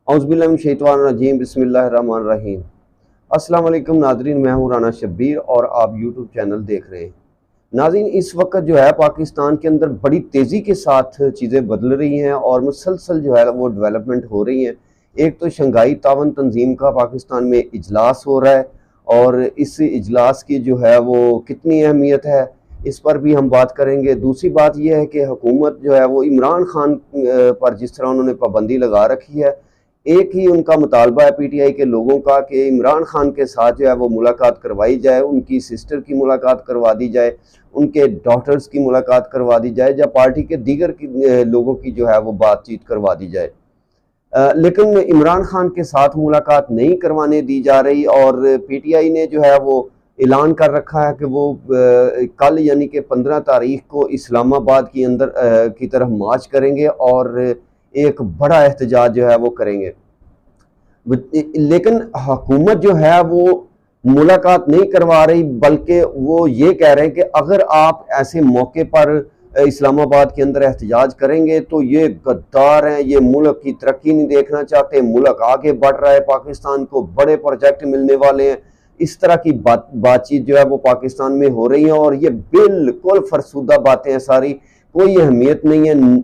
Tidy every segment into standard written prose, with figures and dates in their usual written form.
औज़ुबिल्लाहिमिनश्शैतानिर्रजीम बिस्मिल्लाहिर्रहमानिर्रहीम। अस्सलाम वालेकुम नाज़रीन, मैं हूँ राना शब्बीर और आप यूट्यूब चैनल देख रहे हैं। नाज़रीन, इस वक्त जो है पाकिस्तान के अंदर बड़ी तेज़ी के साथ चीज़ें बदल रही हैं और मुसलसल जो है वो डेवलपमेंट हो रही हैं। एक तो शंघाई तावन तंजीम का पाकिस्तान में इजलास हो रहा है और इस इजलास की जो है वो कितनी अहमियत है इस पर भी हम बात करेंगे। दूसरी बात यह है कि हुकूमत जो है वो इमरान खान पर जिस तरह उन्होंने पाबंदी लगा रखी है, एक ही उनका मुतालबा है पीटीआई के लोगों का कि इमरान खान के साथ जो है वो मुलाकात करवाई जाए, उनकी सिस्टर की मुलाकात करवा दी जाए, उनके डॉटर्स की मुलाकात करवा दी जाए, या पार्टी के दीगर लोगों की जो है वो बातचीत करवा दी जाए। लेकिन इमरान खान के साथ मुलाकात नहीं करवाने दी जा रही और पीटीआई ने जो है वो ऐलान कर रखा है कि वो कल यानी कि 15 तारीख को इस्लामाबाद की की तरफ मार्च करेंगे और एक बड़ा एहतजाज जो है वो करेंगे। लेकिन हुकूमत जो है वो मुलाकात नहीं करवा रही, बल्कि वो ये कह रहे हैं कि अगर आप ऐसे मौके पर इस्लामाबाद के अंदर एहतजाज करेंगे तो ये गद्दार हैं, ये मुल्क की तरक्की नहीं देखना चाहते, मुल्क आगे बढ़ रहा है, पाकिस्तान को बड़े प्रोजेक्ट मिलने वाले हैं। इस तरह की बातचीत जो है वो पाकिस्तान में हो रही है और ये बिल्कुल फरसुदा बातें हैं सारी, कोई अहमियत नहीं है,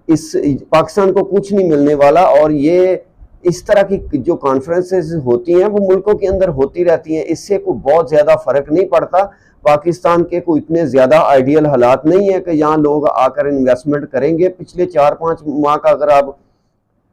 इस पाकिस्तान को कुछ नहीं मिलने वाला। और ये इस तरह की जो कॉन्फ्रेंसेस होती हैं वो मुल्कों के अंदर होती रहती हैं, इससे कोई बहुत ज़्यादा फ़र्क नहीं पड़ता। पाकिस्तान के कोई इतने ज़्यादा आइडियल हालात नहीं है कि यहाँ लोग आकर इन्वेस्टमेंट करेंगे। पिछले 4-5 माह का अगर आप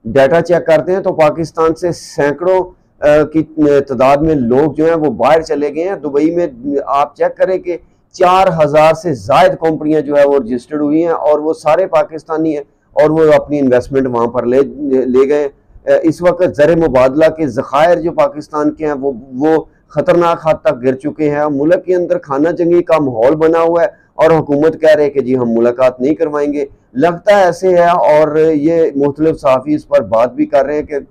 डाटा चेक करते हैं तो पाकिस्तान से सैकड़ों की तादाद में लोग जो हैं वो बाहर चले गए हैं। दुबई में आप चेक करें कि 4000 से ज़ायद कंपनियां जो है वो रजिस्टर्ड हुई हैं और वो सारे पाकिस्तानी हैं और वो अपनी इन्वेस्टमेंट वहाँ पर ले गए। इस वक्त ज़र मुबादला के ज़खायर जो पाकिस्तान के हैं वो ख़तरनाक हद तक गिर चुके हैं। मुल्क के अंदर खाना जंगी का माहौल बना हुआ है और हुकूमत कह रहे हैं कि जी हम मुलाकात नहीं करवाएंगे। लगता है ऐसे है और ये मुख्तलिफ सहाफ़ी इस पर बात भी कर रहे हैं कि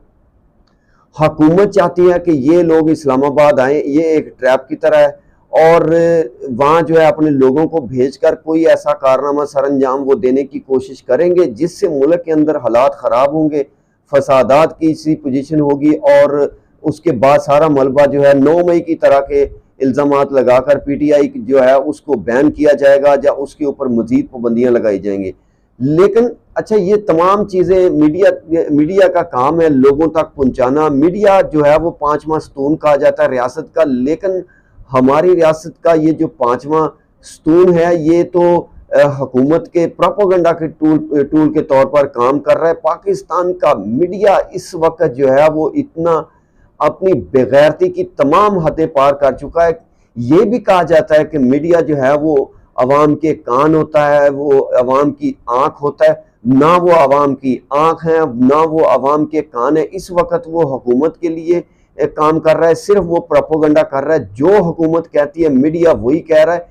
हुकूमत चाहती है कि ये लोग इस्लामाबाद आएँ, ये एक ट्रैप की तरह है और वहाँ जो है अपने लोगों को भेजकर कोई ऐसा कारनामा सर अंजाम वो देने की कोशिश करेंगे जिससे मुल्क के अंदर हालात ख़राब होंगे, फसादात की सी पोजीशन होगी और उसके बाद सारा मलबा जो है 9 मई की तरह के इल्ज़ामात लगाकर पीटीआई जो है उसको बैन किया जाएगा या उसके ऊपर मज़ीद पाबंदियाँ लगाई जाएंगी। लेकिन अच्छा, ये तमाम चीज़ें मीडिया का काम है लोगों तक पहुँचाना। मीडिया जो है वो 5वां स्तून कहा जाता है रियासत का, लेकिन हमारी रियासत का ये जो 5वां स्तून है ये तो हुकूमत के प्रोपेगेंडा के टूल के तौर पर काम कर रहा है। पाकिस्तान का मीडिया इस वक्त जो है वो इतना अपनी बेगैरती की तमाम हदें पार कर चुका है। ये भी कहा जाता है कि मीडिया जो है वो अवाम के कान होता है, वो अवाम की आंख होता है। ना वो अवाम की आंख है, ना वो अवाम के कान है। इस वक्त वो हुकूमत के लिए काम कर रहा है, सिर्फ वो प्रोपेगेंडा कर रहा है। जो हुकूमत कहती है मीडिया वही कह रहा है।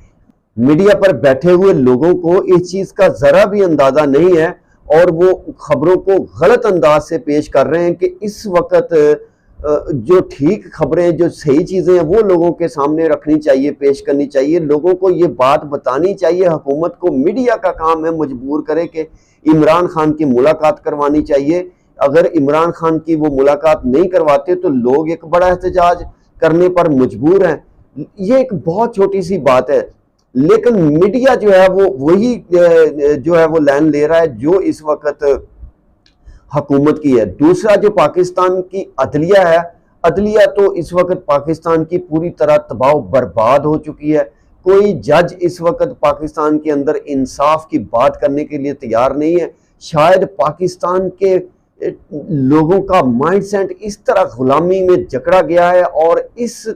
मीडिया पर बैठे हुए लोगों को इस चीज़ का ज़रा भी अंदाज़ा नहीं है और वो खबरों को गलत अंदाज से पेश कर रहे हैं कि इस वक्त जो ठीक खबरें, जो सही चीज़ें हैं वो लोगों के सामने रखनी चाहिए, पेश करनी चाहिए, लोगों को ये बात बतानी चाहिए। हुकूमत को मीडिया का काम है मजबूर करे कि इमरान खान की मुलाकात करवानी चाहिए। अगर इमरान खान की वो मुलाकात नहीं करवाते तो लोग एक बड़ा एहतजाज करने पर मजबूर हैं। ये एक बहुत छोटी सी बात है, लेकिन मीडिया जो है वो वही जो है वो लाइन ले रहा है जो इस वक्त हुकूमत की है। दूसरा, जो पाकिस्तान की अदलिया है, अदलिया तो इस वक्त पाकिस्तान की पूरी तरह तबाह बर्बाद हो चुकी है। कोई जज इस वक्त पाकिस्तान के अंदर इंसाफ की बात करने के लिए तैयार नहीं है। शायद पाकिस्तान के लोगों का माइंडसेट इस तरह गुलामी में जकड़ा गया है और इस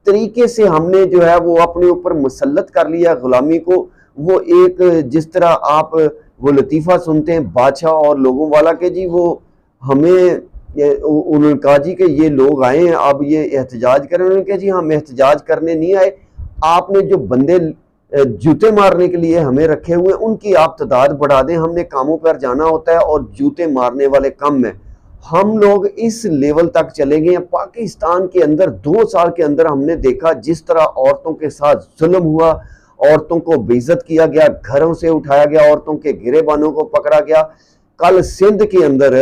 तरीके से हमने जो है वो अपने ऊपर मुसल्लत कर लिया गुलामी को। वो एक जिस तरह आप वो लतीफ़ा सुनते हैं बादशाह और लोगों वाला के जी वो हमें उन्होंने कहा जी कि ये लोग आए हैं अब ये एहतजाज करें। उन्होंने कहा जी हम एहतजाज करने नहीं आए, आपने जो बंदे जूते मारने के लिए हमें रखे हुए उनकी आप तादाद बढ़ा दें, हमने कामों पर जाना होता है और जूते मारने वाले कम हैं। हम लोग इस लेवल तक चले गए हैं। पाकिस्तान के अंदर 2 साल के अंदर हमने देखा जिस तरह औरतों के साथ जुल्म हुआ, औरतों को बेइज्जत किया गया, घरों से उठाया गया, औरतों के गिरेबानों को पकड़ा गया। कल सिंध के अंदर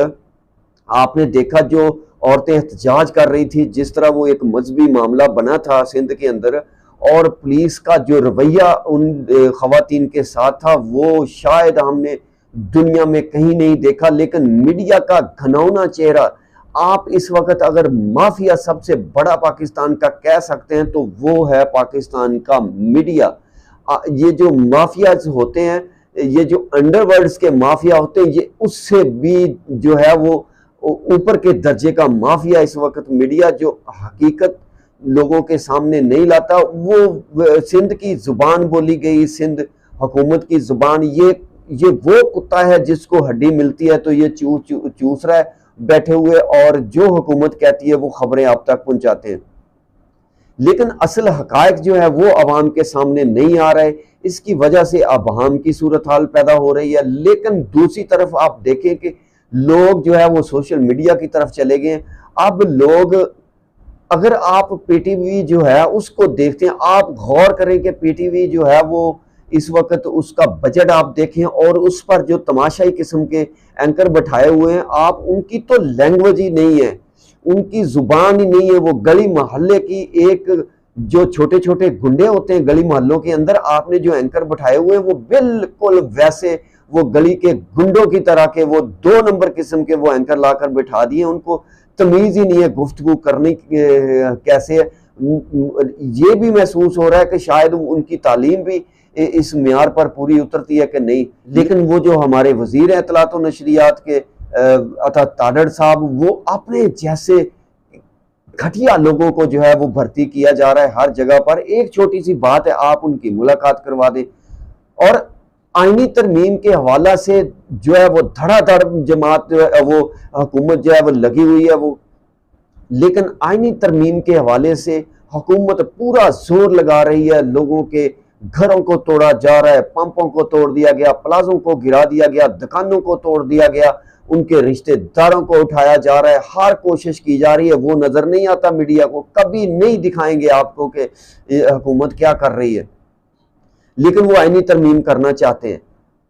आपने देखा जो औरतें एहतजाज कर रही थी, जिस तरह वो एक मजहबी मामला बना था सिंध के अंदर, और पुलिस का जो रवैया उन खवातीन के साथ था वो शायद हमने दुनिया में कहीं नहीं देखा। लेकिन मीडिया का घनौना चेहरा, आप इस वक्त अगर माफिया सबसे बड़ा पाकिस्तान का कह सकते हैं तो वो है पाकिस्तान का मीडिया। ये जो माफियाज होते हैं, ये जो अंडरवर्ल्ड्स के माफिया होते हैं, ये उससे भी जो है वो ऊपर के दर्जे का माफिया इस वक्त मीडिया, जो हकीकत लोगों के सामने नहीं लाता। वो सिंध की जुबान बोली गई, सिंध हुकूमत की जुबान, ये वो कुत्ता है जिसको हड्डी मिलती है तो ये चूस रहा है बैठे हुए, और जो हुकूमत कहती है वो खबरें आप तक पहुंचाते हैं। लेकिन असल हकायक जो है वो अवाम के सामने नहीं आ रहे, इसकी वजह से अवाम की सूरत हाल पैदा हो रही है। लेकिन दूसरी तरफ आप देखें कि लोग जो है वो सोशल मीडिया की तरफ चले गए। अब लोग, अगर आप पीटीवी जो है उसको देखते हैं, आप गौर करें कि पीटीवी जो है वो इस वक्त उसका बजट आप देखें और उस पर जो तमाशाई किस्म के एंकर बैठाए हुए हैं, आप उनकी तो लैंग्वेज ही नहीं है, उनकी जुबान ही नहीं है। वो गली मोहल्ले की एक, जो छोटे छोटे गुंडे होते हैं गली मोहल्लों के अंदर, आपने जो एंकर बैठाए हुए हैं वो बिल्कुल वैसे वो गली के गुंडों की तरह के वो 2 नंबर किस्म के वो एंकर लाकर बैठा दिए। उनको तमीज ही नहीं है गुफ्तगू करनी कैसे है। ये भी महसूस हो रहा है कि शायद उनकी तालीम भी इस म्यार पर पूरी उतरती है कि नहीं। लेकिन वो जो हमारे वजीर इत्तलात व नशरियात के अता ताडड़ साहब, वो अपने जैसे घटिया लोगों को जो है वो भर्ती किया जा रहा है हर जगह पर। एक छोटी सी बात है, आप उनकी मुलाकात करवा दें। और आईनी तरमीम के हवाला से जो है वो धड़ाधड़ जमात जो है वो हुकूमत जो है वो लगी हुई है वो, लेकिन आईनी तरमीम के हवाले से हुकूमत पूरा जोर लगा रही है। लोगों के घरों को तोड़ा जा रहा है, पंपों को तोड़ दिया गया, प्लाजों को गिरा दिया गया, दुकानों को तोड़ दिया गया, उनके रिश्तेदारों को उठाया जा रहा है। हर कोशिश की जा रही है, वो नजर नहीं आता मीडिया को, कभी नहीं दिखाएंगे आपको कि हुकूमत क्या कर रही है, लेकिन वो आईनी तरमीम करना चाहते हैं।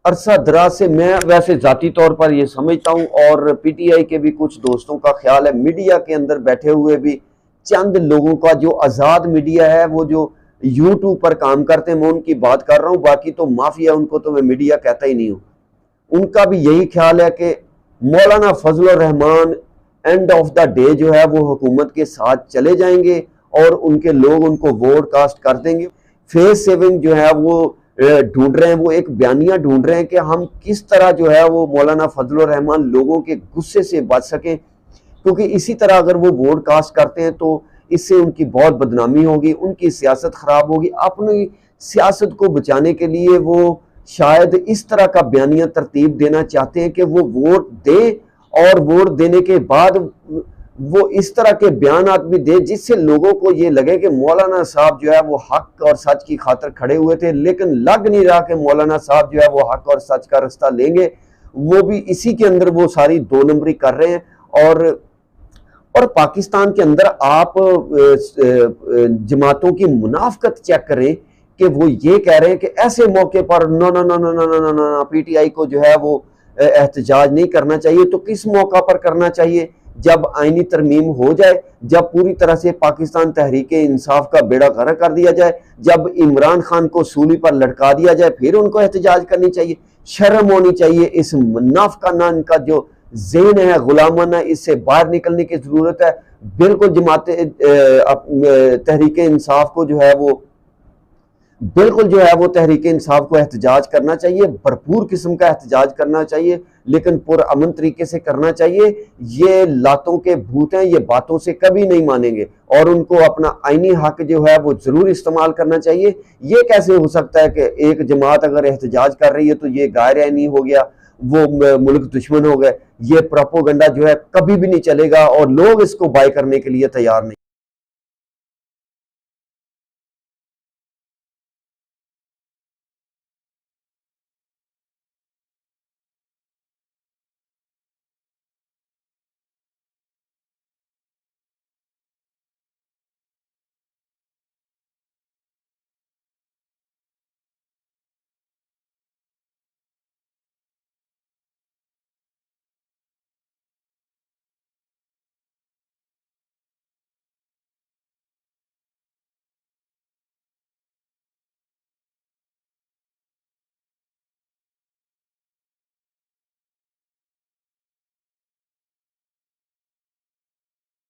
अरसा दराज से मैं वैसे जाती तौर पर यह समझता हूं, और पीटीआई के भी कुछ दोस्तों का ख्याल है, मीडिया के अंदर बैठे हुए भी चंद लोगों का जो आज़ाद मीडिया है, वो जो यूट्यूब पर काम करते हैं, मैं उनकी बात कर रहा हूं। बाकी तो माफिया, उनको तो मैं मीडिया कहता ही नहीं हूं। उनका भी यही ख्याल है कि मौलाना Fazlur Rahman end of the day जो है वो हुकूमत के साथ चले जाएंगे और उनके लोग उनको वोट कास्ट कर देंगे। फेस सेविंग जो है वो ढूंढ रहे हैं, वो एक बयानिया ढूंढ रहे हैं कि हम किस तरह जो है वो मौलाना फजलुर रहमान लोगों के गुस्से से बच सकें, क्योंकि इसी तरह अगर वो वोट कास्ट करते हैं तो इससे उनकी बहुत बदनामी होगी, उनकी सियासत खराब होगी। अपनी सियासत को बचाने के लिए वो शायद इस तरह का बयानिया तरतीब देना चाहते हैं कि वो वोट दे, और वोट देने के बाद वो इस तरह के बयानात भी दे जिससे लोगों को ये लगे कि मौलाना साहब जो है वो हक और सच की खातिर खड़े हुए थे। लेकिन लग नहीं रहा कि मौलाना साहब जो है वो हक और सच का रास्ता लेंगे, वो भी इसी के अंदर वो सारी 2 नंबरी कर रहे हैं। और पाकिस्तान के अंदर आप जमातों की मुनाफकत चेक करें कि वो ये कह रहे हैं कि ऐसे मौके पर no no no no no no no no PTI को जो है वो एहतजाज नहीं करना चाहिए। तो किस मौका पर करना चाहिए? जब आईनी तरमीम हो जाए, जब पूरी तरह से पाकिस्तान तहरीक इंसाफ का बेड़ा गर्क कर दिया जाए, जब इमरान खान को सूली पर लटका दिया जाए, फिर उनको एहतजाज करनी चाहिए। शर्म होनी चाहिए। इस मुनाफिकाना इनका जो ज़हन है, गुलामाना, इससे बाहर निकलने की जरूरत है। बिल्कुल जमात तहरीक इंसाफ को जो है वो बिल्कुल जो है वो तहरीक इंसाफ को एहतजाज करना चाहिए, भरपूर किस्म का एहतजाज करना चाहिए, लेकिन पुरअमन तरीके से करना चाहिए। ये लातों के भूत हैं, ये बातों से कभी नहीं मानेंगे और उनको अपना आईनी हक जो है वो जरूर इस्तेमाल करना चाहिए। ये कैसे हो सकता है कि एक जमात अगर एहतजाज कर रही है तो ये गैर आईनी हो गया, वो मुल्क दुश्मन हो गए? ये प्रोपोगंडा जो है कभी भी नहीं चलेगा और लोग इसको बाय करने के लिए तैयार नहीं।